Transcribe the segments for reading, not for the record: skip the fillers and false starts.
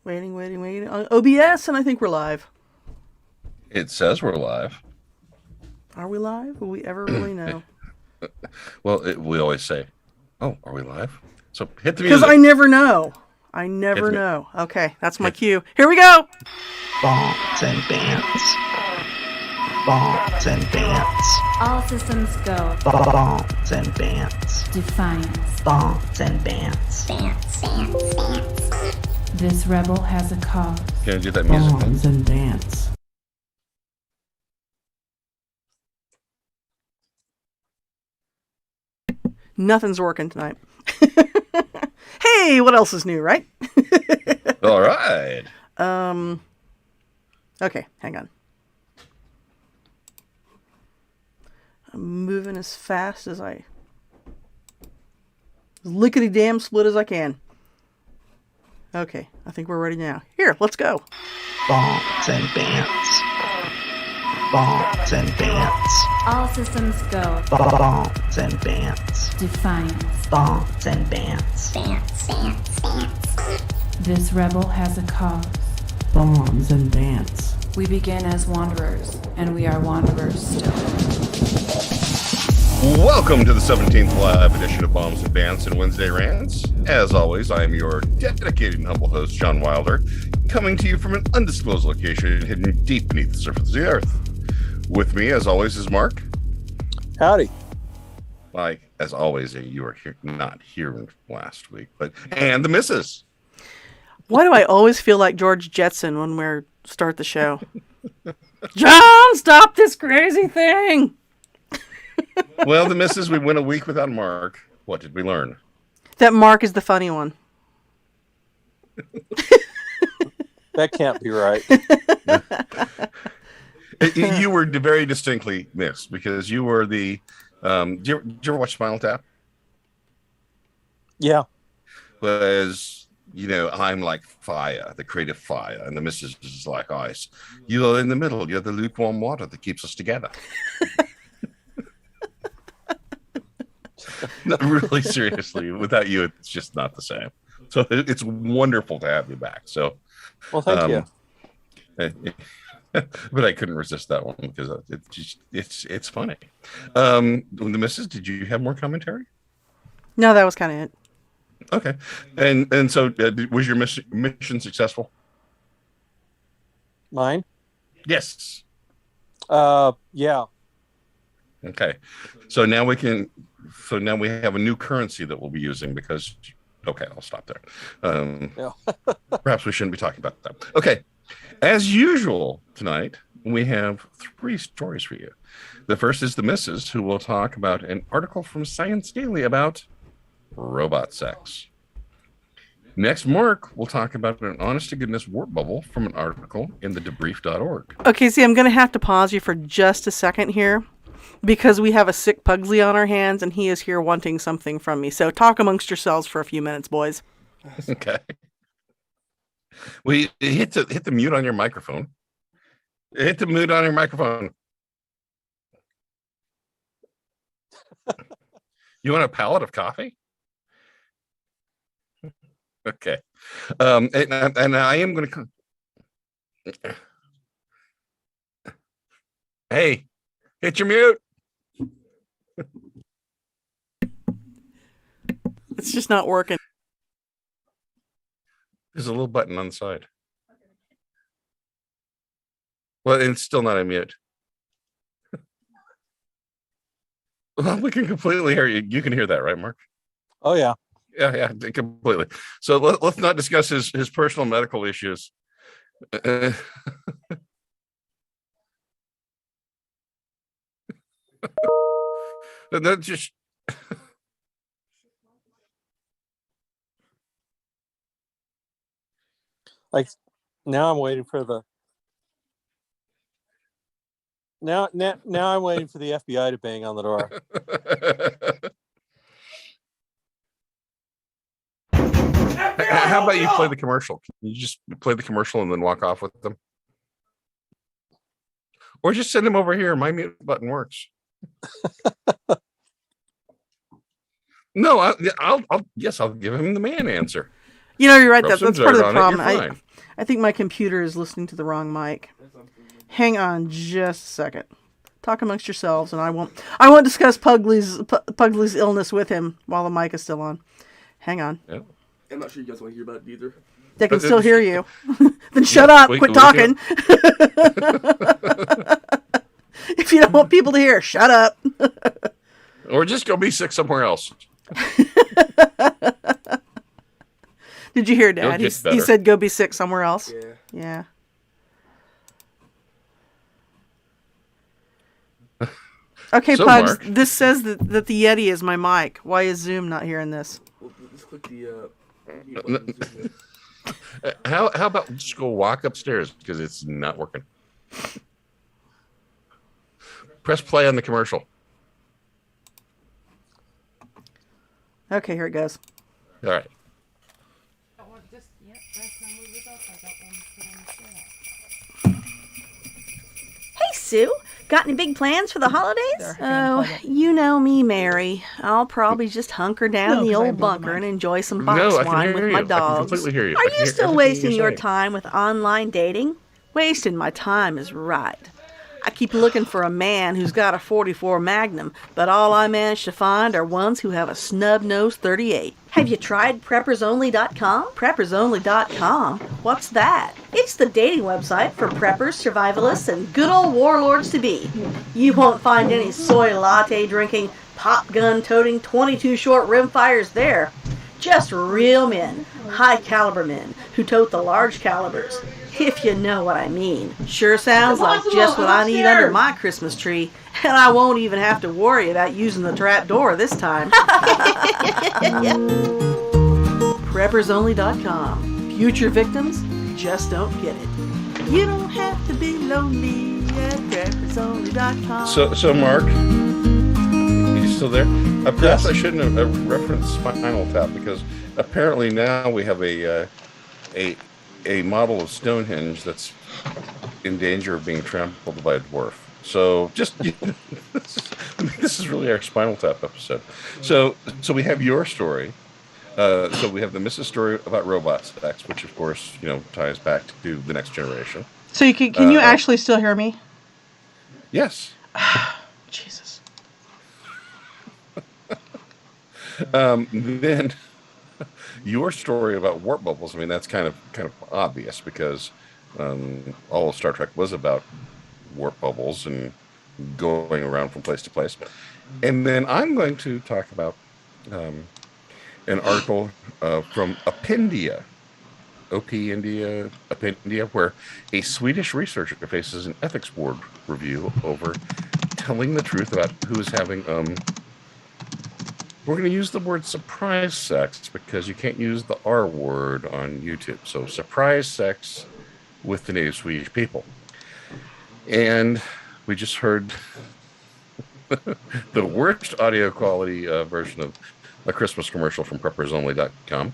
Waiting. On OBS, and I think we're live. It says we're live. Are we live? Will we ever really know? Well, we always say, "Oh, are we live?" So hit the Because music. I never know. I never know. Okay, that's my cue. Here we go. Bants and Bants. Bants and Bants. All systems go. Bants and Bants. Defiance. Bants and Bants. This rebel has a cause. Can I do that music? Bants and Bants. Nothing's working tonight. Hey, what else is new, right? All right. Okay, hang on. I'm moving as fast as lickety damn split as I can. Okay, I think we're ready now. Here, let's go. Bants and Bants. Bants and Bants. All systems go. Bants and Bants. Defiance. Bants and Bants. This rebel has a cause. Bants and Bants. We begin as wanderers, and we are wanderers still. Welcome to the 17th live edition of Bombs and Bants and Wednesday Rants. As always, I am your dedicated and humble host, John Wilder, coming to you from an undisclosed location hidden deep beneath the surface of the earth. With me, as always, is Mark. Howdy. Like, as always, you were here, not here last week, and the missus. Why do I always feel like George Jetson when we start the show? John, stop this crazy thing! Well, the missus, we went a week without Mark. What did we learn? That Mark is the funny one. That can't be right. You were very distinctly missed because you were the. Did you ever watch Spinal Tap? Yeah. Was I'm like fire, the creative fire, and the missus is like ice. You're in the middle. You're the lukewarm water that keeps us together. No, really, seriously, without you, it's just not the same. So it's wonderful to have you back. So, Well, thank you. But I couldn't resist that one because it's funny. The missus, did you have more commentary? No, that was kind of it. Okay, and so was your mission successful? Mine? Yes. Yeah. Okay, so now we have a new currency that we'll be using because. Okay, I'll stop there. Yeah. Perhaps we shouldn't be talking about that. Okay, as usual tonight we have 3 stories for you. The first is the missus, who will talk about an article from Science Daily about robot sex. Next, Mark will talk about an honest-to-goodness warp bubble from an article in the debrief.org. Okay, see, I'm going to have to pause you for just a second here because we have a sick Pugsley on our hands and he is here wanting something from me. So talk amongst yourselves for a few minutes, boys. Okay. Well, hit the mute on your microphone. Hit the mute on your microphone. You want a pallet of coffee? Okay. And I am going to. Hey, hit your mute. It's just not working. There's a little button on the side. Well, it's still not a mute. Well, we can completely hear you. You can hear that, right, Mark? Oh, yeah. Yeah, completely. So let's not discuss his personal medical issues. That just. Like, now I'm waiting for the. Now I'm waiting for the FBI to bang on the door. How about you play the commercial? Can you just play the commercial and then walk off with them? Or just send them over here. My mute button works. No, I'll give him the man answer. You know, you're right. Throw That's some part of dirt the on it, problem. you're fine. I think my computer is listening to the wrong mic. Hang on just a second. Talk amongst yourselves, and I won't discuss Pugsley's illness with him while the mic is still on. Hang on. Yeah. I'm not sure you guys want to hear about it either. They can still hear you. Then shut up. Quit talking. If you don't want people to hear, shut up. Or just go be sick somewhere else. Did you hear Dad? He said go be sick somewhere else. Yeah. Yeah. Okay, So, Pugs, Mark. this says that the Yeti is my mic. Why is Zoom not hearing this? Well, just click the. How about just go walk upstairs because it's not working. Press play on the commercial. Okay, here it goes. All right. Hey, Sue. Got any big plans for the holidays? Oh, you know me, Mary. I'll probably just hunker down the old bunker and enjoy some box No, I can wine hear with you. my I can dogs. completely hear you. Are I can you hear still everything wasting you're your saying. time with online dating? Wasting my time is right. I keep looking for a man who's got a 44 Magnum, but all I manage to find are ones who have a snub-nosed 38. Have you tried preppersonly.com? Preppersonly.com? What's that? It's the dating website for preppers, survivalists, and good old warlords to be. You won't find any soy latte drinking, pop gun toting, 22 short rimfires there. Just real men, high caliber men who tote the large calibers. If you know what I mean. Sure sounds like just what I need under my Christmas tree, and I won't even have to worry about using the trap door this time. Preppersonly.com. Future victims just don't get it. You don't have to be lonely at preppersonly.com. So Mark, you still there? Perhaps I shouldn't have referenced Spinal Tap because apparently now we have a model of Stonehenge that's in danger of being trampled by a dwarf. So just this is really our Spinal Tap episode. So we have your story. So we have the Mrs. story about robot sex, which of course ties back to the next generation. So you can you actually still hear me? Yes. Jesus. Then your story about warp bubbles. I mean, that's kind of obvious because all of Star Trek was about warp bubbles and going around from place to place. And then I'm going to talk about an article from Appendia, Appendia, where a Swedish researcher faces an ethics board review over telling the truth about who is having we're going to use the word surprise sex because you can't use the R word on YouTube. So surprise sex with the native Swedish people. And we just heard the worst audio quality version of a Christmas commercial from preppersonly.com.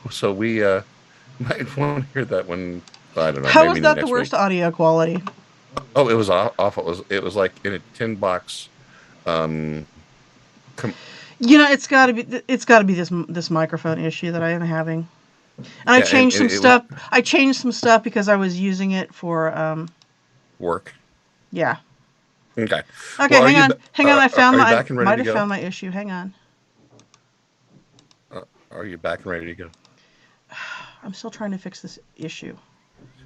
So we might want to hear that one. I don't know. How maybe was that the next worst week. audio quality? Oh, it was awful. It was like in a tin box. It's got to be this microphone issue that I am having. And I changed some stuff. I changed some stuff because I was using it for work. Yeah. Okay. Okay, Well, hang on. I found are you back and ready might to have go? found my issue. Hang on. Are you back and ready to go? I'm still trying to fix this issue.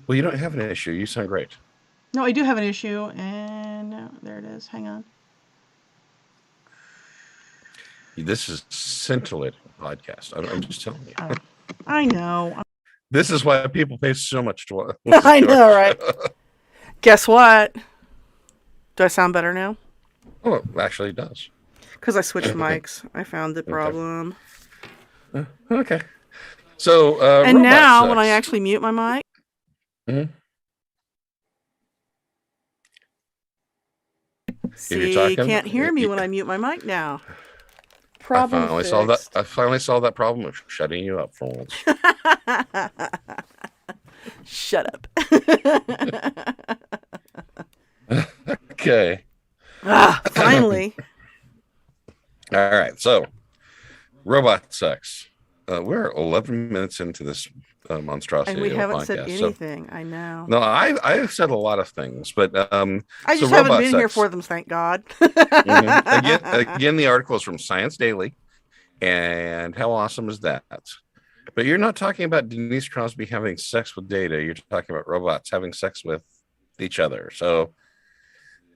Well, you don't have an issue. You sound great. No, I do have an issue, and no, there it is. Hang on. This is scintillating podcast. I'm just telling you. I know. This is why people pay so much to. I know, right? Guess what? Do I sound better now? Oh, it actually does. Because I switched mics. I found the problem. Okay. So, And robot now, sex. when I actually mute my mic, see, talking, you can't hear me when I mute my mic now. I Problem finally fixed. solved that problem of shutting you up for once. Shut up. Okay. Finally. All right. So, robot sex. we're 11 minutes into this monstrosity. And we haven't podcast, said anything. I know. No, I've said a lot of things, but I just haven't been here for them, thank God. Again, the article is from Science Daily, and how awesome is that? But you're not talking about Denise Crosby having sex with Data. You're talking about robots having sex with each other. So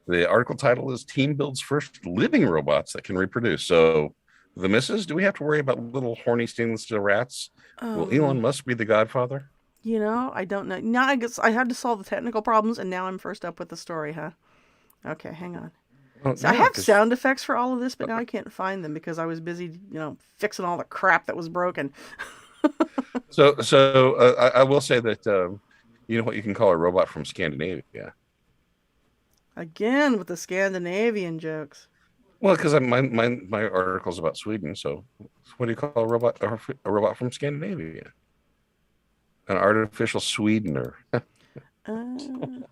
the article title is Team Builds First Living Robots That Can Reproduce. So the missus, do we have to worry about little horny stainless steel rats? Will Elon Musk be the godfather? You know, I don't know. Now I guess I had to solve the technical problems, and now I'm first up with the story, huh? Okay, hang on. Well, So I have sound effects for all of this, but now I can't find them because I was busy, fixing all the crap that was broken. So I will say that you know what you can call a robot from Scandinavia. Again with the Scandinavian jokes. Well, because my article's about Sweden. So what do you call a robot? A robot from Scandinavia? An artificial Swedener. And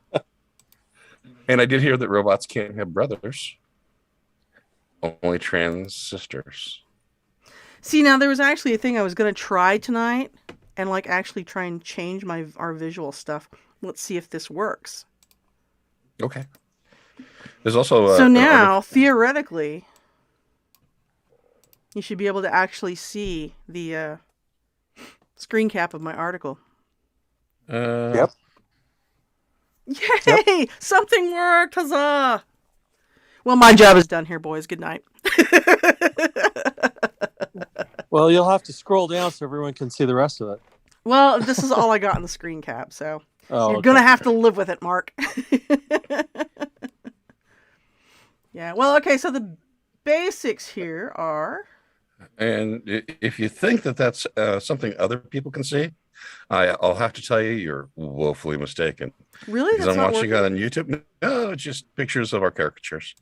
I did hear that robots can't have brothers, only trans sisters. See, now there was actually a thing I was going to try tonight, and actually try and change our visual stuff. Let's see if this works. Okay. There's also so now theoretically, you should be able to actually see the screen cap of my article. Yep. Yay! Yep. Something worked! Huzzah! Well, my job is done here, boys. Good night. Well, you'll have to scroll down so everyone can see the rest of it. Well, this is all I got in the screen cap, so you're okay. going to have to live with it, Mark. Yeah, well, okay, so the basics here are... And if you think that that's something other people can see, I'll have to tell you, you're woefully mistaken. Really? Because I'm watching it on YouTube. No, it's just pictures of our caricatures.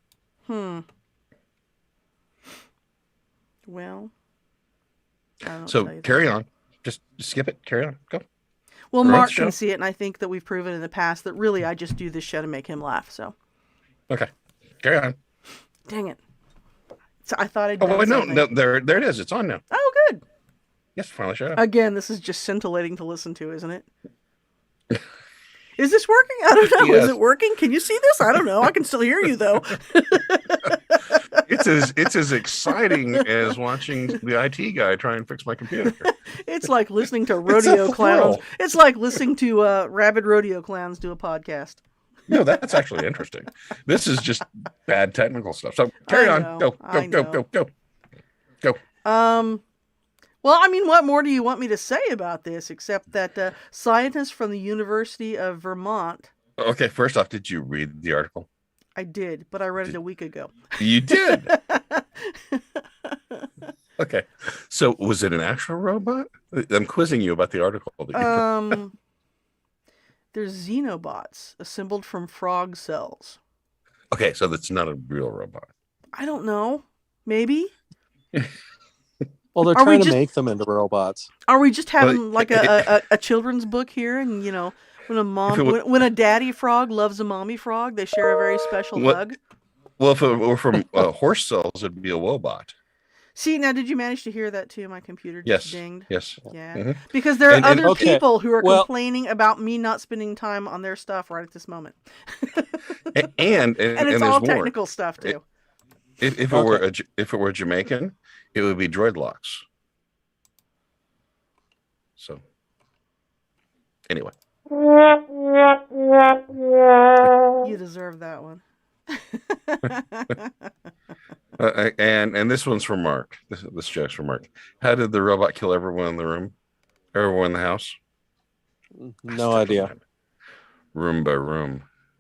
Well... So carry on. Just skip it. Carry on. Go. Well, Mark can see it, and I think that we've proven in the past that really I just do this show to make him laugh. So. Okay. Carry on. Dang it. So I thought I'd. Oh wait, no, there it is. It's on now. Oh, good. Yes, finally shut up. Again, this is just scintillating to listen to, isn't it? Is this working? I don't know. Yes. Is it working? Can you see this? I don't know. I can still hear you though. It's as exciting as watching the IT guy try and fix my computer. It's like listening to rodeo clowns. It's like listening to rabid rodeo clowns do a podcast. No, that's actually interesting. This is just bad technical stuff. So carry on. Go. Well, I mean, what more do you want me to say about this except that scientists from the University of Vermont... Okay, first off, did you read the article? I did, but I read it a week ago. You did? Okay. So was it an actual robot? I'm quizzing you about the article. They're xenobots assembled from frog cells. Okay, so that's not a real robot. I don't know. Maybe? Well, they're trying to make them into robots. Are we just having a children's book here? And, when a daddy frog loves a mommy frog, they share a very special hug? Well, if it were from horse cells, it'd be a wobot. See, now, did you manage to hear that too? My computer just dinged. Yes. Yeah. Mm-hmm. Because there are other people who are complaining about me not spending time on their stuff right at this moment. and it's all technical stuff too. If it were Jamaican, it would be droid locks. So, anyway. You deserve that one. And this one's from Mark. This joke's from Mark. How did the robot kill everyone in the room? Everyone in the house? No idea. Roomba.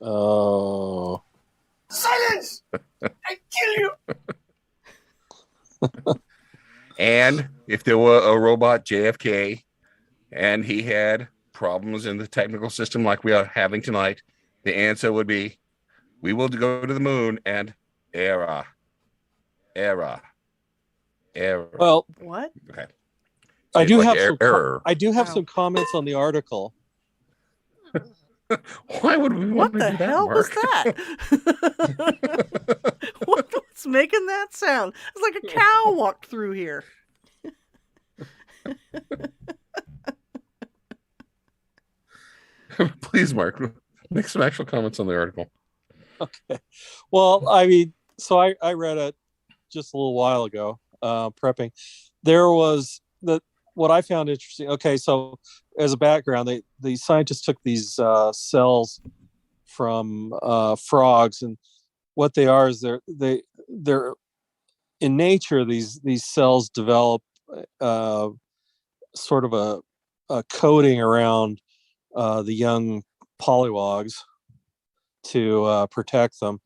Oh. Silence! I kill you! And if there were a robot JFK and he had problems in the technical system like we are having tonight, the answer would be, we will go to the moon and error. Well, what? Okay. I do have some comments on the article. Why would we want to do that, What the hell Mark? was that? What was It's making that sound. It's like a cow walked through here. Please, Mark, make some actual comments on the article. Okay. Well, I mean, so I read it just a little while ago, prepping. There was what I found interesting. Okay, so as a background, the scientists took these cells from frogs, and what they are is they're in nature. These cells develop sort of a coating around the young polywogs to protect them,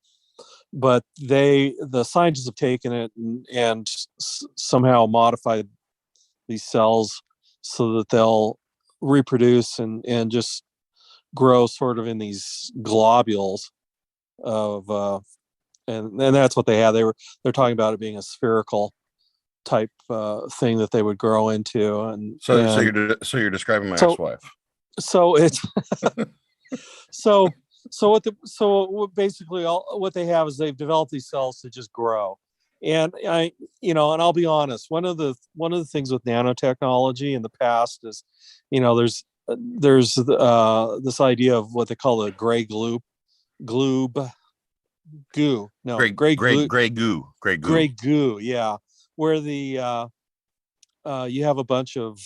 but the scientists have taken it and somehow modified these cells so that they'll reproduce and just grow sort of in these globules of and that's what they have. They're talking about it being a spherical type thing that they would grow into. And so you're describing my ex-wife. So it's so basically what they have is they've developed these cells to just grow. And and I'll be honest, one of the things with nanotechnology in the past is, there's this idea of what they call a gray goo. No, gray goo. Yeah. Where the you have a bunch of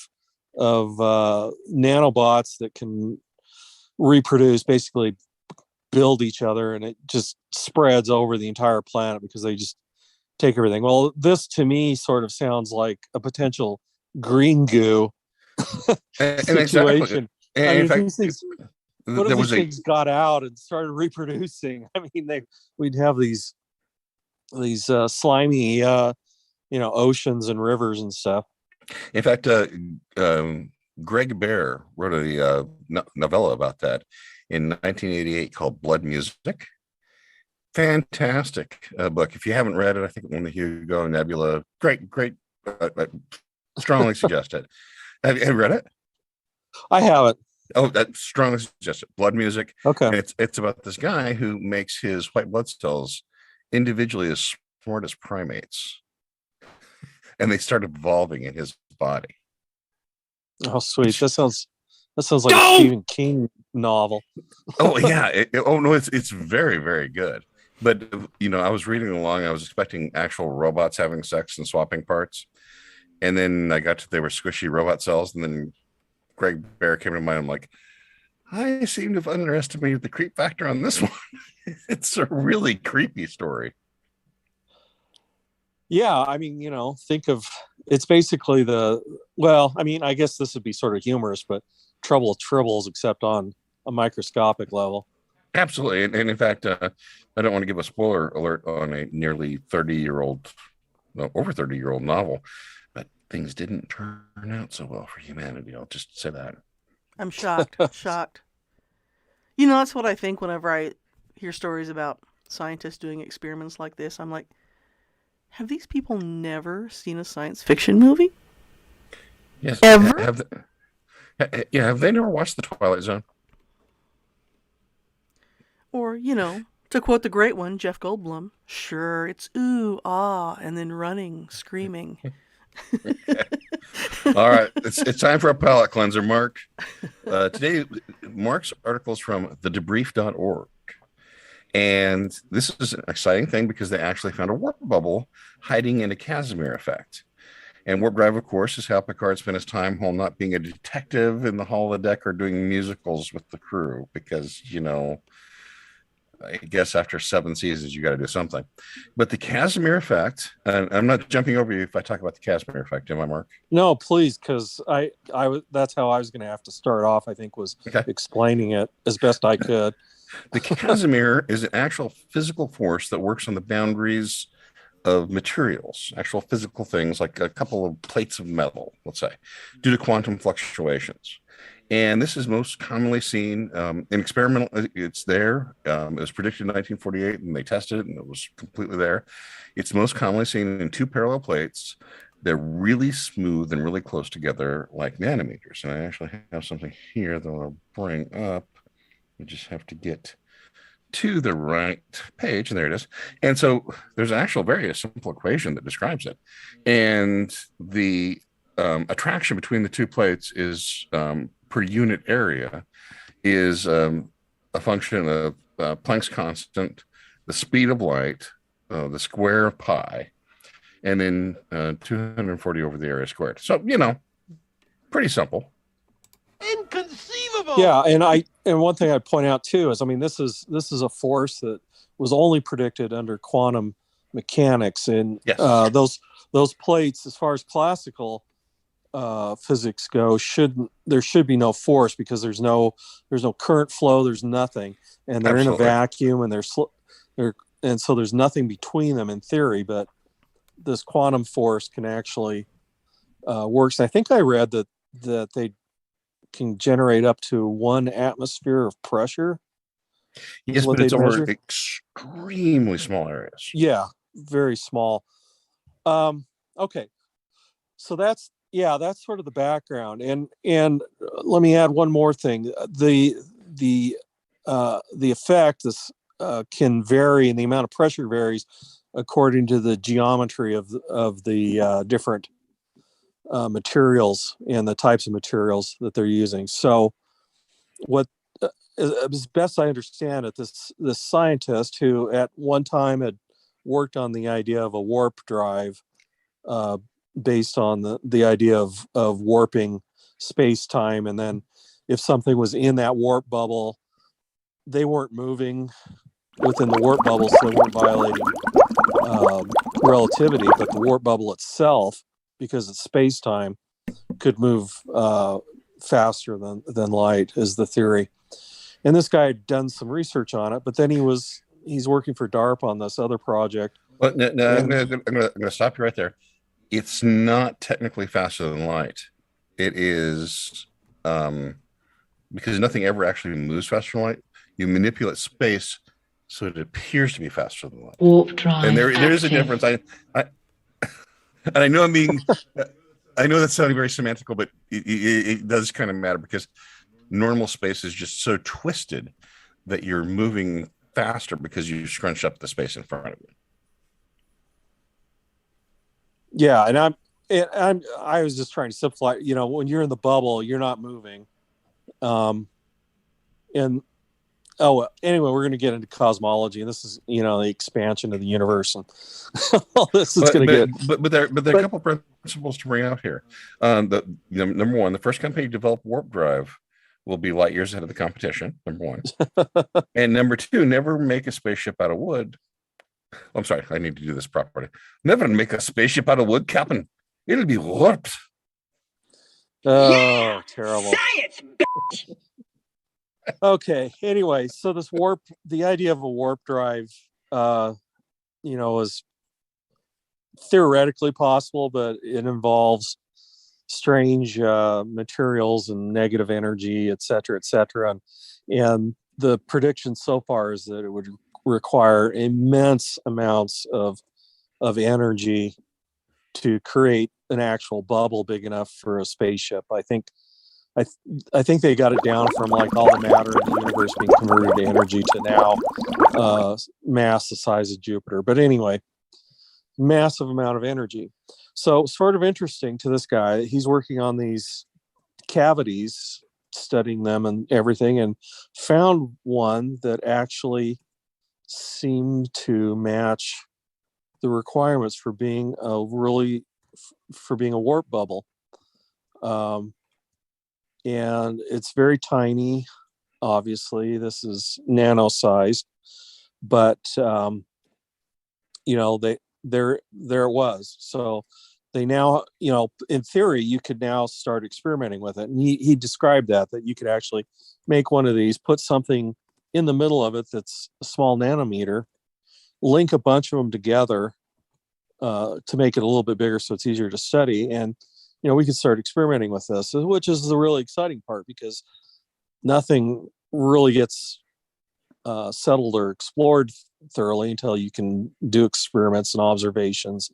nanobots that can reproduce, basically build each other, and it just spreads over the entire planet because they just take everything. Well, this to me sort of sounds like a potential green goo situation. Exactly. And I mean, in fact, these things, what if these things got out and started reproducing? I mean, we'd have these slimy, oceans and rivers and stuff. In fact, Greg Bear wrote a novella about that in 1988 called Blood Music. Fantastic book. If you haven't read it, I think it won the Hugo, Nebula. Great. Strongly suggest it. Have you read it? I haven't. Oh, that strongly suggest it. Blood Music. Okay. And it's about this guy who makes his white blood cells individually as smart as primates, and they start evolving in his body. Oh, sweet. That sounds like a Stephen King novel. Oh yeah. It's very, very good. But I was reading along. I was expecting actual robots having sex and swapping parts, and then I got to they were squishy robot cells, and then Greg Bear came to mind. I'm like, I seem to have underestimated the creep factor on this one. It's a really creepy story. Yeah, I mean, think of it's basically I guess this would be sort of humorous, but Trouble with Tribbles, except on a microscopic level. Absolutely. And in fact, I don't want to give a spoiler alert on a nearly 30-year-old, over 30-year-old novel, but things didn't turn out so well for humanity. I'll just say that. I'm shocked. Shocked. That's what I think whenever I hear stories about scientists doing experiments like this. I'm like, have these people never seen a science fiction movie? Yes. Ever? Have they never watched The Twilight Zone? Or, to quote the great one, Jeff Goldblum, sure, it's ooh, ah, and then running, screaming. All right. It's time for a palate cleanser, Mark. Today, Mark's article is from thedebrief.org. And this is an exciting thing because they actually found a warp bubble hiding in a Casimir effect. And warp drive, of course, is how Picard spent his time while not being a detective in the holodeck or doing musicals with the crew. Because, I guess after 7 seasons, you got to do something. But the Casimir effect, and I'm not jumping over you if I talk about the Casimir effect, am I, Mark? No, please, because that's how I was going to have to start off, I think, was explaining it as best I could. The Casimir is an actual physical force that works on the boundaries of materials, actual physical things like a couple of plates of metal, let's say, due to quantum fluctuations. And this is most commonly seen in experimental. It's there. It was predicted in 1948, and they tested it, and it was completely there. It's most commonly seen in 2 parallel plates. They're really smooth and really close together, like nanometers. And I actually have something here that I'll bring up. We just have to get to the right page, and there it is. And so there's an actual very simple equation that describes it. And the attraction between the two plates is per unit area is a function of Planck's constant, the speed of light, the square of pi, and then 240 over the area squared. So, pretty simple. Inconceivable. Yeah, and one thing I'd point out too is, I mean, this is a force that was only predicted under quantum mechanics, and Yes. those plates, as far as classical physics go, there should be no force, because there's no current flow, there's nothing, and they're Absolutely. in a vacuum, and so there's nothing between them in theory. But this quantum force can actually works. I think I read that they can generate up to 1 atmosphere of pressure. Yes, but it's over extremely small areas. Yeah, very small. Okay, so that's sort of the background, and let me add one more thing. The effect can vary, and the amount of pressure varies according to the geometry of the different materials and the types of materials that they're using. So, what, as best I understand it, this scientist who at one time had worked on the idea of a warp drive, based on the idea of warping space time, and then if something was in that warp bubble, they weren't moving within the warp bubble, so they weren't violating relativity, but the warp bubble itself, because it's space time, could move faster than light, is the theory. And this guy had done some research on it, but then he's working for DARPA on this other project. But no, I'm going to stop you right there. It's not technically faster than light. It is because nothing ever actually moves faster than light. You manipulate space so it appears to be faster than light. Warp drive. And there is a difference. And I know I know that's sounding very semantical, but it does kind of matter, because normal space is just so twisted that you're moving faster because you scrunch up the space in front of you. Yeah, and I was just trying to simplify. When you're in the bubble, you're not moving. And anyway, we're going to get into cosmology, and this is the expansion of the universe, and all this is going to get. But there are a couple of principles to bring out here. Number one, the first company to develop warp drive will be light years ahead of the competition. Number one, and number two, never make a spaceship out of wood. I'm sorry, I need to do this properly. Never make a spaceship out of wood, Captain. It'll be warped. Oh, terrible. Science. Okay. Anyway, so the idea of a warp drive, is theoretically possible, but it involves strange materials and negative energy, et cetera, et cetera. And the prediction so far is that it would require immense amounts of energy to create an actual bubble big enough for a spaceship. I think they got it down from like all the matter in the universe being converted to energy to now mass the size of Jupiter. But anyway, massive amount of energy. So sort of interesting to this guy. He's working on these cavities, studying them and everything, and found one that actually seemed to match the requirements for being a warp bubble. And it's very tiny. Obviously, this is nano-sized, but there it was. So they now, in theory, you could now start experimenting with it. And he described that you could actually make one of these, put something in the middle of it that's a small nanometer, link a bunch of them together to make it a little bit bigger so it's easier to study. And we could start experimenting with this, which is the really exciting part, because nothing really gets settled or explored thoroughly until you can do experiments and observations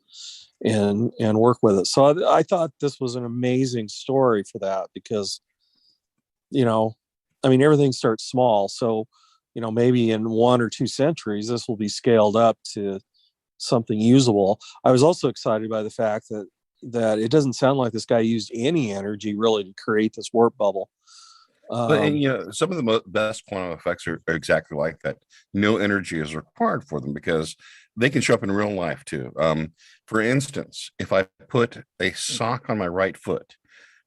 and work with it. So I thought this was an amazing story for that, because everything starts small. So maybe in 1 or 2 centuries, this will be scaled up to something usable. I was also excited by the fact that it doesn't sound like this guy used any energy really to create this warp bubble. But some of the best quantum effects are exactly like that. No energy is required for them because they can show up in real life too. For instance, if I put a sock on my right foot,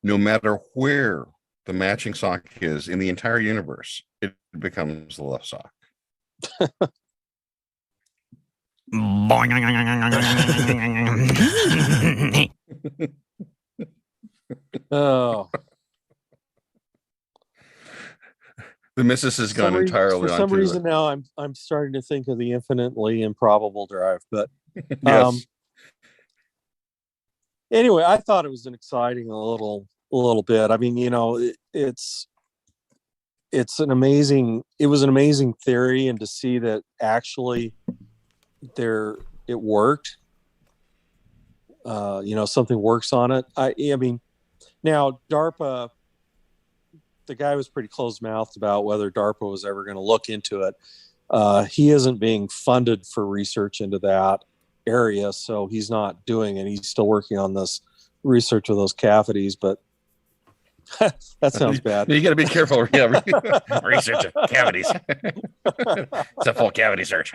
no matter where the matching sock is in the entire universe, it becomes the left sock. Oh. The missus has gone entirely for some reason now I'm starting to think of the infinitely improbable drive, but yes. Anyway, I thought it was an exciting a little bit. I mean, it was an amazing theory, and to see that actually it worked. Something works on it. I mean, now DARPA, the guy was pretty closed-mouthed about whether DARPA was ever going to look into it. He isn't being funded for research into that area, so he's not doing it. He's still working on this research with those cavities, but that sounds bad. You got to be careful. Yeah, research of cavities. It's a full cavity search.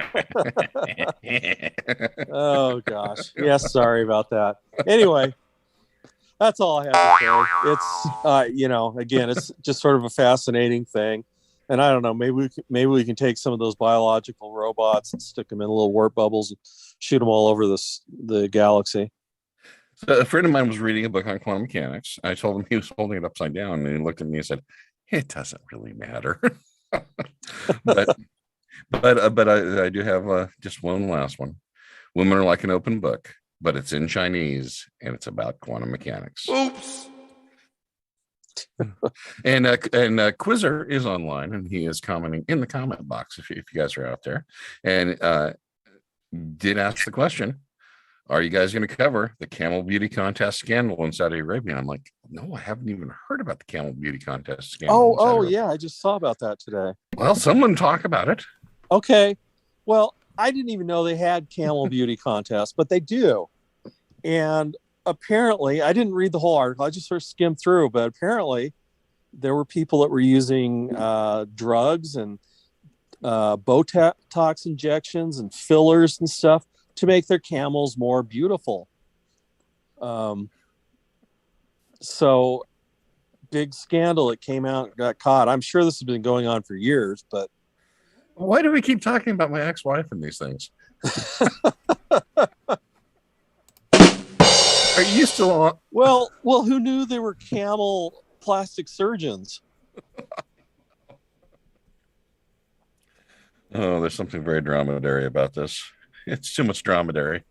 Oh gosh, yes, sorry about that. Anyway, that's all I have to say. It's again, it's just sort of a fascinating thing, and I don't know, maybe we can take some of those biological robots and stick them in little warp bubbles and shoot them all over the galaxy. So a friend of mine was reading a book on quantum mechanics. I told him he was holding it upside down, and he looked at me and said, "It doesn't really matter." but I do have just one last one. Women are like an open book, but it's in Chinese and it's about quantum mechanics. Oops. and Quizzer is online, and he is commenting in the comment box if you guys are out there, and did ask the question, are you guys going to cover the camel beauty contest scandal in Saudi Arabia? And I'm like, no, I haven't even heard about the camel beauty contest scandal. Oh yeah, I just saw about that today. Well, someone talk about it. Okay, well, I didn't even know they had camel beauty contests, but they do. And apparently, I didn't read the whole article. I just sort of skimmed through, but apparently there were people that were using drugs and Botox injections and fillers and stuff to make their camels more beautiful. So big scandal. It came out, got caught. I'm sure this has been going on for years, but why do we keep talking about my ex-wife and these things? Are you still on? Well, who knew they were camel plastic surgeons? Oh, there's something very dromedary about this. It's too much dromedary.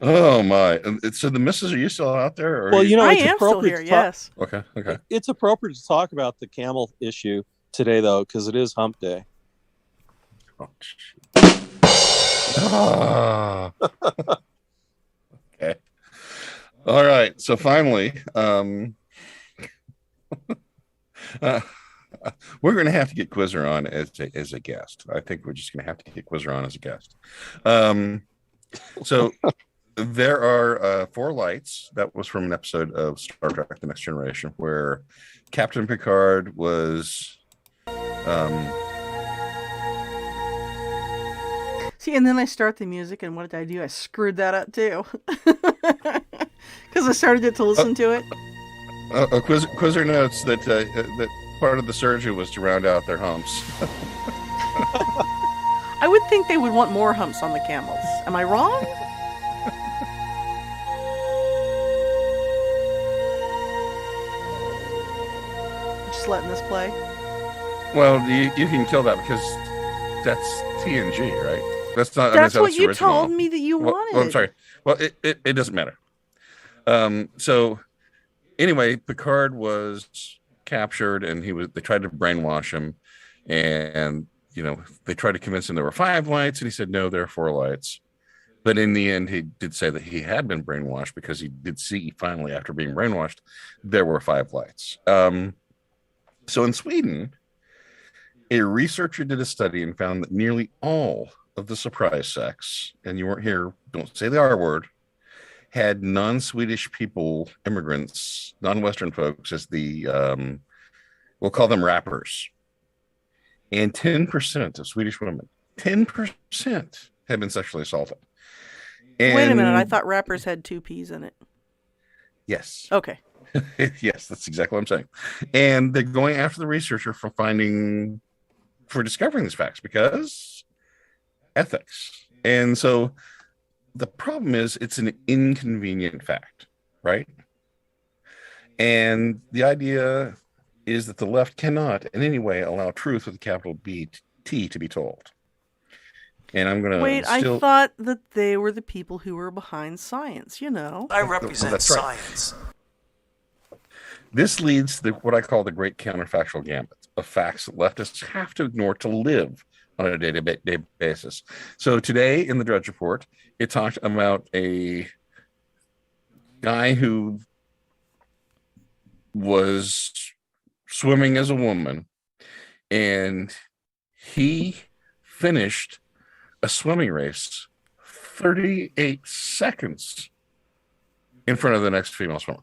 Oh my! So the missus, are you still out there? Well, I it's am still appropriate here. Yes. Okay. It's appropriate to talk about the camel issue today, though, because it is Hump Day. Oh, okay. All right. So finally, we're going to have to get Quizzer on as a guest. I think we're just going to have to get Quizzer on as a guest. So there are 4 lights. That was from an episode of Star Trek: The Next Generation, where Captain Picard was. See, and then I start the music, and what did I do? I screwed that up too, because I started to listen to it. Quizzer notes that that part of the surgery was to round out their humps. I would think they would want more humps on the camels. Am I wrong? Just letting this play. Well, you can kill that because that's TNG, right? That's not. That's what the you original. told me that you wanted. Well, I'm sorry. Well, it doesn't matter. So anyway, Picard was captured, and they tried to brainwash him, and they tried to convince him there were 5 lights, and he said no, there are 4 lights. But in the end, he did say that he had been brainwashed, because he did see finally, after being brainwashed, there were 5 lights. So in Sweden, a researcher did a study and found that nearly all of the surprise sex, and you weren't here, don't say the R word, had non-Swedish people, immigrants, non-Western folks as the, we'll call them rappers. And 10% of Swedish women, 10% have been sexually assaulted. And Wait a minute. I thought rappers had 2 P's in it. yes. Okay. Yes, that's exactly what I'm saying. And they're going after the researcher for discovering these facts because ethics. And so the problem is it's an inconvenient fact, right? And the idea is that the left cannot in any way allow truth with a capital B T to be told. And I'm going to Wait, I thought that they were the people who were behind science, you know. I represent that's right. science. This leads to what I call the great counterfactual gambit of facts that leftists have to ignore to live on a day-to-day basis. So today in the Drudge Report, it talked about a guy who was swimming as a woman, and he finished a swimming race 38 seconds in front of the next female swimmer.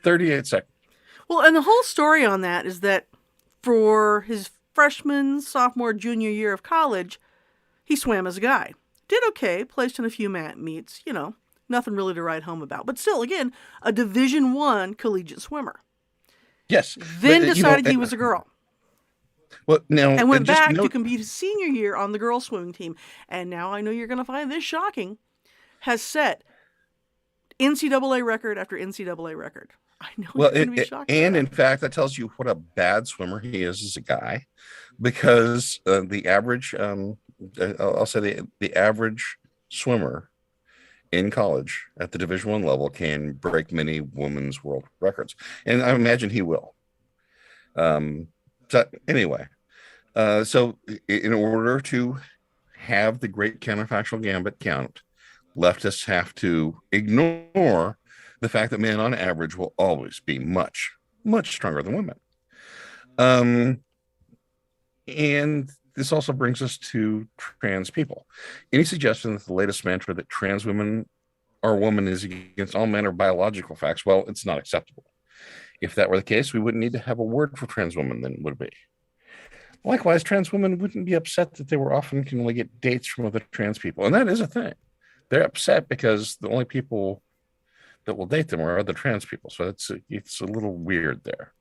38 seconds. Well, and the whole story on that is that for his freshman, sophomore, junior year of college, he swam as a guy. Did okay, placed in a few meets, you know, nothing really to write home about. But still, again, a Division I collegiate swimmer. Yes. Then decided he was a girl. Well, now, and went back to compete his senior year on the girls' swimming team. And now I know you're going to find this shocking, has set NCAA record after NCAA record. I know you're going to be shocked. And in fact, that tells you what a bad swimmer he is as a guy, because the average, I'll say the average swimmer in college at the Division I level can break many women's world records, and I imagine he will. So anyway, so in order to have the great counterfactual gambit count, leftists have to ignore the fact that men on average will always be much, much stronger than women. And this also brings us to trans people. Any suggestion that the latest mantra that trans women or woman is against all manner of biological facts, well, it's not acceptable. If that were the case, we wouldn't need to have a word for trans women, then, would it be? Likewise, trans women wouldn't be upset that they were often can only get dates from other trans people. And that is a thing. They're upset because the only people that will date them are other trans people. So it's a little weird there.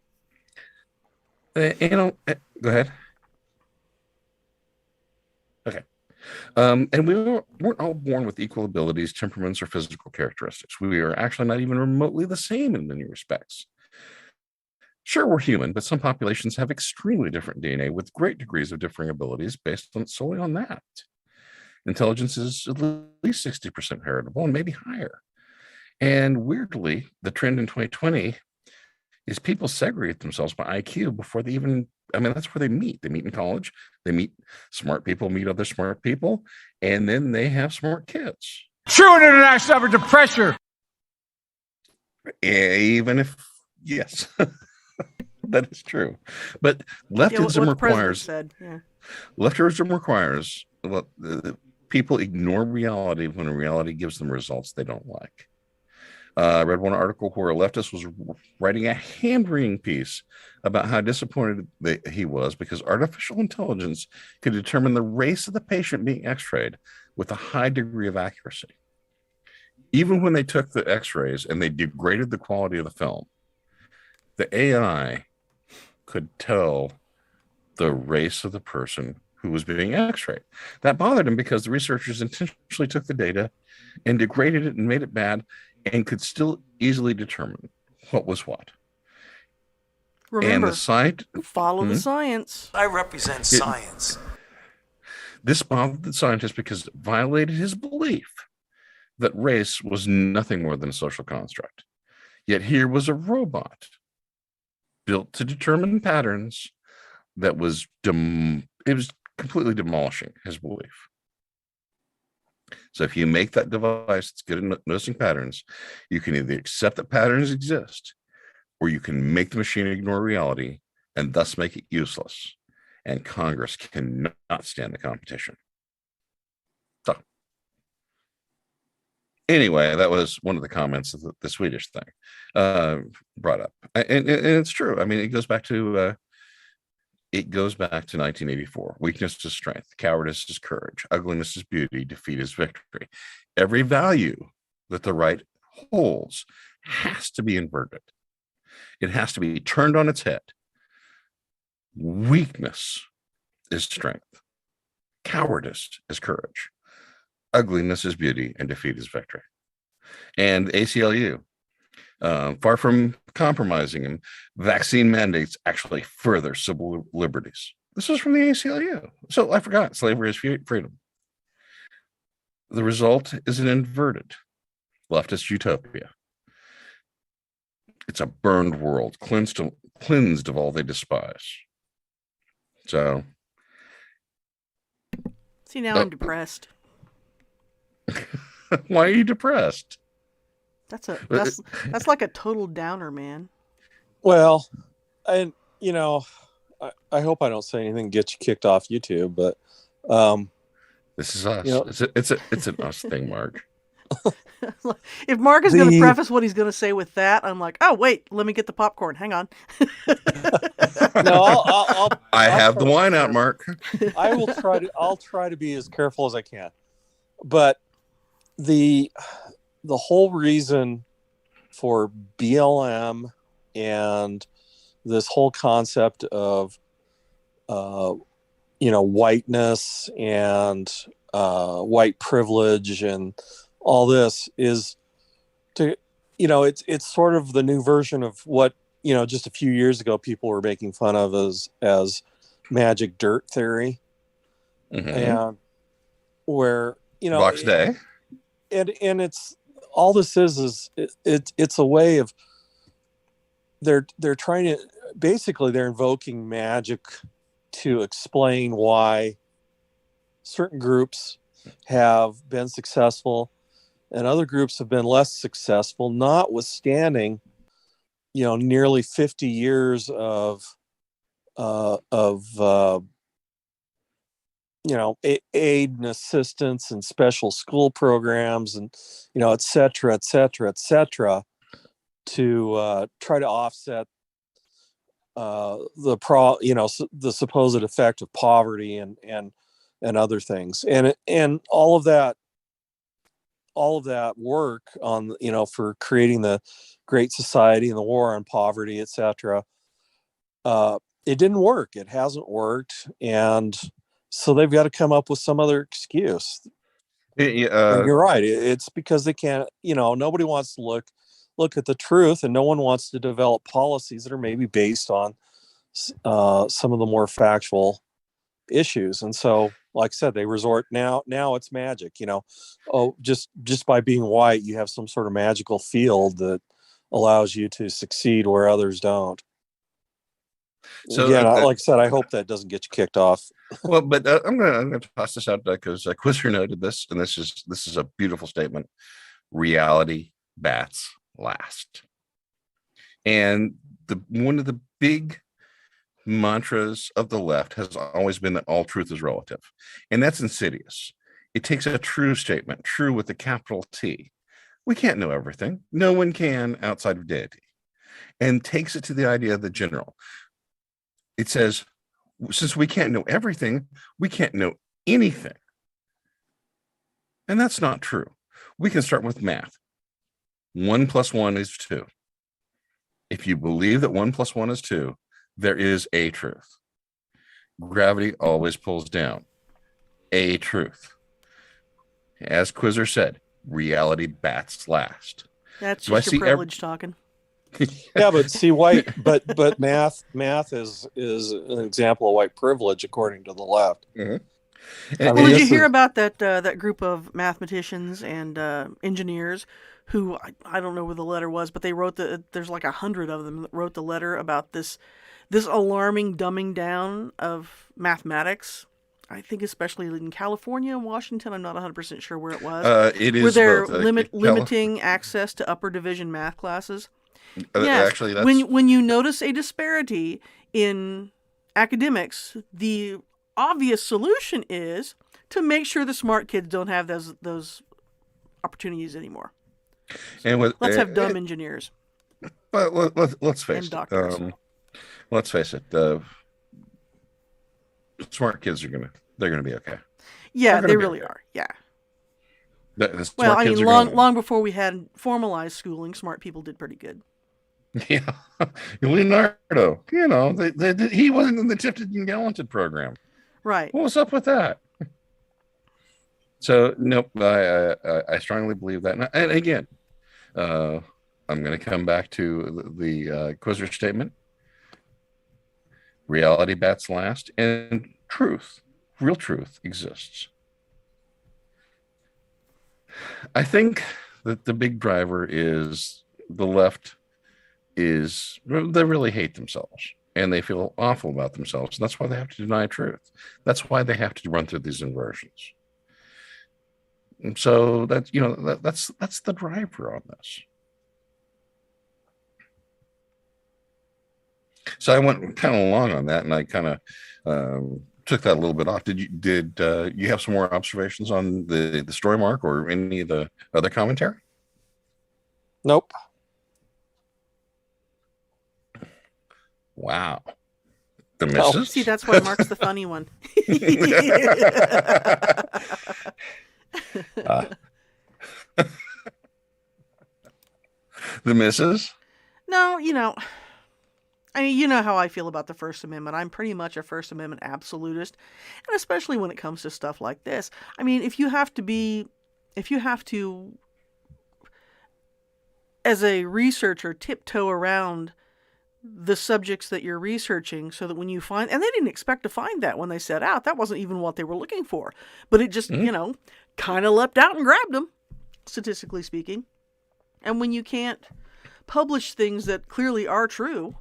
Go ahead. Okay. And we weren't all born with equal abilities, temperaments, or physical characteristics. We are actually not even remotely the same in many respects. Sure, we're human, but some populations have extremely different DNA with great degrees of differing abilities based solely on that. Intelligence is at least 60% heritable and maybe higher. And weirdly, the trend in 2020 is people segregate themselves by IQ before they even, that's where they meet. They meet in college, they meet smart people, meet other smart people, and then they have smart kids. True international average of pressure. Even if, yes, that is true. But leftism requires people ignore reality when reality gives them results they don't like. I read one article where a leftist was writing a hand-wringing piece about how disappointed he was because artificial intelligence could determine the race of the patient being x-rayed with a high degree of accuracy. Even when they took the x-rays and they degraded the quality of the film, the AI could tell the race of the person who was being x-rayed. That bothered him because the researchers intentionally took the data and degraded it and made it bad and could still easily determine what was what. Remember, and the site follow the science. I represent science. This bothered the scientist because it violated his belief that race was nothing more than a social construct. Yet here was a robot built to determine patterns that was it was completely demolishing his belief. So if you make that device that's good at noticing patterns, you can either accept that patterns exist or you can make the machine ignore reality and thus make it useless. And Congress cannot stand the competition. So, anyway, that was one of the comments that the Swedish thing brought up, and it's true. I mean, it goes back to 1984. Weakness is strength, cowardice is courage, ugliness is beauty, defeat is victory. Every value that the right holds has to be inverted. It has to be turned on its head. Weakness is strength, cowardice is courage, ugliness is beauty, and defeat is victory. And ACLU, far from compromising them, vaccine mandates actually further civil liberties. This was from the ACLU. So I forgot, slavery is freedom. The result is an inverted leftist utopia. It's a burned world, cleansed of all they despise. So, See, now I'm depressed. Why are you depressed? That's like a total downer, man. Well, and I hope I don't say anything to get you kicked off YouTube, but this is us. It's an us thing, Mark. If Mark is going to preface what he's going to say with that, I'm like, oh wait, let me get the popcorn. Hang on. No, I have the wine out, Mark. I'll try to be as careful as I can. But the whole reason for BLM and this whole concept of whiteness and white privilege and all this is to it's sort of the new version of what just a few years ago people were making fun of as magic dirt theory. Mm-hmm. And where Box Day, and it's all this is it's a way of they're trying to basically they're invoking magic to explain why certain groups have been successful and other groups have been less successful, notwithstanding nearly 50 years of aid and assistance and special school programs and et cetera, et cetera, et cetera, to try to offset the supposed effect of poverty and other things, and all of that work on for creating the Great Society and the war on poverty, et cetera. It didn't work. It hasn't worked, and so they've got to come up with some other excuse. And you're right. It's because they can't. Nobody wants to look at the truth, and no one wants to develop policies that are maybe based on some of the more factual issues. And so, like I said, they resort now it's magic. Just by being white, you have some sort of magical field that allows you to succeed where others don't. So again, like I said, I hope that doesn't get you kicked off. Well, but I'm gonna toss this out because Quizzer noted this, and this is a beautiful statement. Reality bats last. And one of the big mantras of the left has always been that all truth is relative, and that's insidious. It takes a true statement, true with a capital T. We can't know everything. No one can outside of deity, and takes it to the idea of the general. It says, since we can't know everything, we can't know anything. And that's not true. We can start with math. 1 + 1 is 2. If you believe that 1 + 1 is 2, there is a truth. Gravity always pulls down. A truth. As Quizzer said, reality bats last. That's just your privilege talking. Yeah, but see, but math is an example of white privilege according to the left. Mm-hmm. Well, did you hear about that group of mathematicians and engineers who I don't know where the letter was, but they wrote there's like 100 of them that wrote the letter about this alarming dumbing down of mathematics. I think especially in California and Washington. I'm not 100% sure where it was. It is where they're both, limiting access to upper division math classes. Yes. Actually, that's When you notice a disparity in academics, the obvious solution is to make sure the smart kids don't have those opportunities anymore. and with Let's have dumb engineers but let's face and it. doctors. Let's face it. The smart kids they're gonna be okay. Yeah, gonna they be really okay. are. Yeah. The smart Well, I kids mean, are gonna, long before we had formalized schooling, smart people did pretty good. yeah. Leonardo, he wasn't in the gifted and talented program. Right. What was up with that? So nope, I strongly believe that. And again, I'm going to come back to the Quizzer statement. Reality bats last, and real truth exists. I think that the big driver is the left they really hate themselves and they feel awful about themselves. And that's why they have to deny truth. That's why they have to run through these inversions. And so that's the driver on this. So I went kind of long on that, and I kind of took that a little bit off. Did you have some more observations on the story, Mark, or any of the other commentary? Nope. Wow. The missus? See, that's why Mark's the funny one. The missus? No, I mean, you know how I feel about the First Amendment. I'm pretty much a First Amendment absolutist, and especially when it comes to stuff like this. I mean, if you have to, as a researcher, tiptoe around the subjects that you're researching so that when you find, and they didn't expect to find that when they set out, that wasn't even what they were looking for, but it just, kind of leapt out and grabbed them, statistically speaking. And when you can't publish things that clearly are true,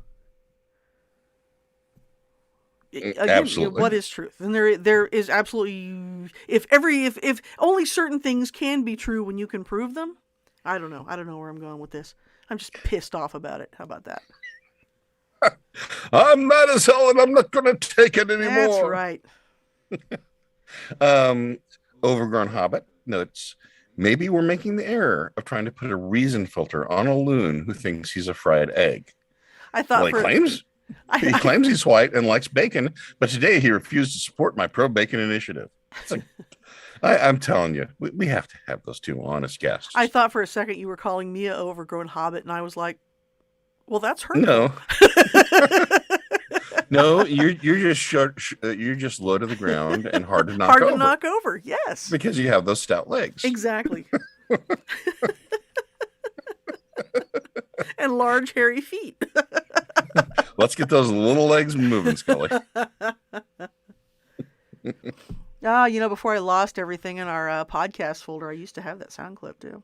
again, absolutely. What is truth? And there is absolutely, if only certain things can be true when you can prove them. I don't know where I'm going with this. I'm just pissed off about it. How about that? I'm mad as hell, and I'm not going to take it anymore. That's right. Overgrown Hobbit notes, maybe we're making the error of trying to put a reason filter on a loon who thinks he's a fried egg. I thought he claims he's white and likes bacon, but today he refused to support my pro-bacon initiative. It's like, I'm telling you, we have to have those two honest guests. I thought for a second you were calling me a overgrown hobbit, and I was like, well, that's hurtful. No. No, you're just short. You're just low to the ground and hard to knock over. Hard to knock over, yes. Because you have those stout legs. Exactly. And large, hairy feet. Let's get those little legs moving, Scully. Before I lost everything in our podcast folder, I used to have that sound clip too.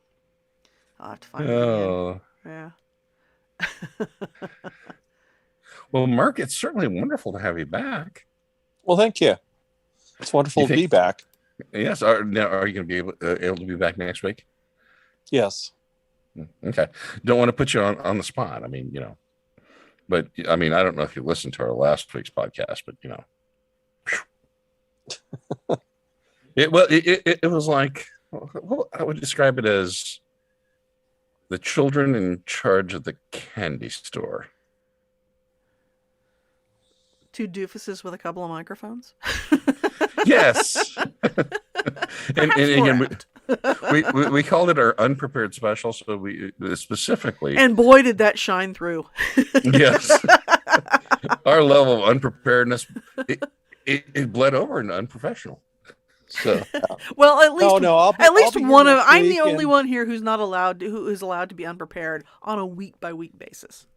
I'll have to find it again. Yeah. Well, Mark, it's certainly wonderful to have you back. Well, thank you. It's wonderful to be back. Yes. Are you going to be able to be back next week? Yes. Okay. Don't want to put you on the spot. I mean, but I mean, I don't know if you listened to our last week's podcast, but it was like, I would describe it as the children in charge of the candy store. Two doofuses with a couple of microphones. Yes. and again, we called it our unprepared special, so we specifically. And boy, did that shine through. Yes. Our level of unpreparedness, it bled over into unprofessional. So. Well, at least I'm the only and... one here who's allowed to be unprepared on a week by week basis.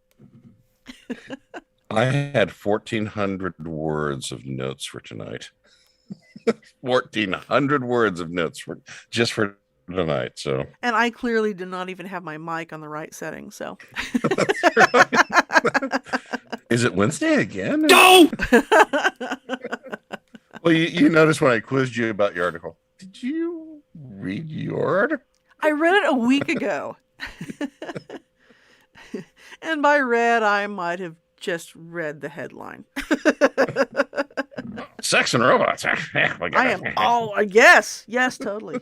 I had 1,400 words of notes for tonight. 1,400 words of notes for tonight. So, and I clearly did not even have my mic on the right setting. So, is it Wednesday again? No. Well, you noticed when I quizzed you about your article. Did you read your article? I read it a week ago. And by read, I might have just read the headline. Sex and robots. I am all, I guess. Yes, totally.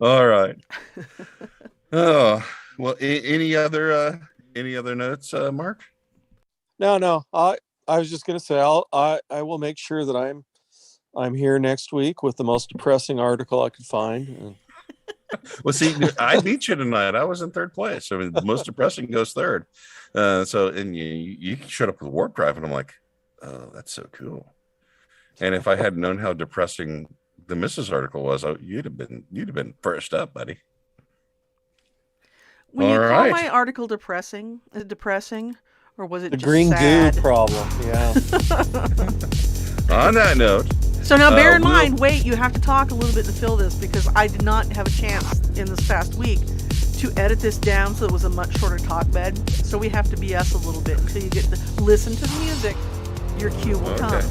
All right. Oh, well, any other notes, Mark? No. I was just gonna say I will make sure that I'm here next week with the most depressing article I could find. Well, see, I beat you tonight. I was in third place. I mean, the most depressing goes third. And you showed up with warp drive, and I'm like, oh, that's so cool. And if I had known how depressing the Mrs. article was, you'd have been first up, buddy. When you All call right. my article depressing, is it depressing, or was it The just green sad? goo problem. Yeah. On that note, So now bear in we'll- mind, wait, you have to talk a little bit to fill this because I did not have a chance in this past week to edit this down so it was a much shorter talk bed. So we have to BS a little bit until you get to listen to the music. Your cue will come.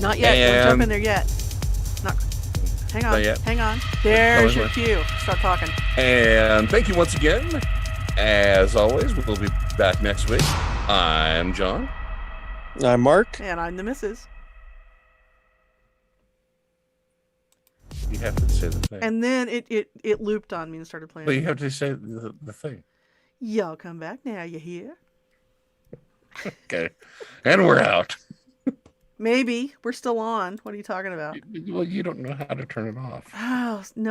Not yet. Don't jump in there yet. Hang on. Not yet. Hang on. There's your Always cue. Start talking. And thank you once again. As always, we'll be back next week. I'm John. I'm Mark. And I'm the missus. You have to say the thing. And then it looped on me and started playing. But you have to say the thing. Y'all come back now, you hear? Okay. And we're out. Maybe. We're still on. What are you talking about? Well, you don't know how to turn it off. Oh, no.